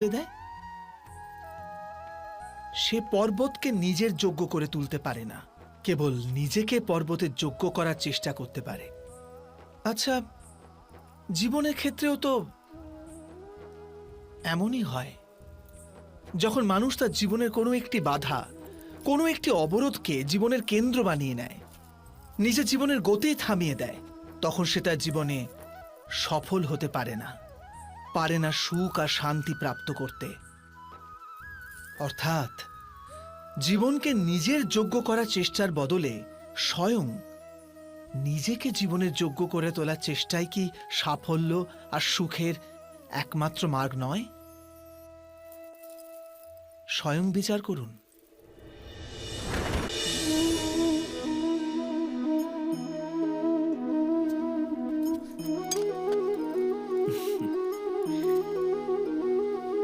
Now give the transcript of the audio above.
দেয়, সে পর্বতকে নিজের যোগ্য করে তুলতে পারে না, কেবল নিজেকে পর্বতের যোগ্য করার চেষ্টা করতে পারে। আচ্ছা, জীবনের ক্ষেত্রেও তো এমনই হয়। যখন মানুষ তার জীবনের কোনো একটি বাধা, কোনো একটি অবরোধকে জীবনের কেন্দ্র বানিয়ে নেয়, নিজের জীবনের গতি থামিয়ে দেয়, তখন সে তার জীবনে সফল হতে পারে না সুখ আর শান্তি প্রাপ্ত করতে। অর্থাৎ জীবনকে নিজের যোগ্য করার চেষ্টার বদলে স্বয়ং নিজেকে জীবনের যোগ্য করে তোলার চেষ্টাই কি সাফল্য আর সুখের একমাত্র মার্গ নয়? স্বয়ং বিচার করুন।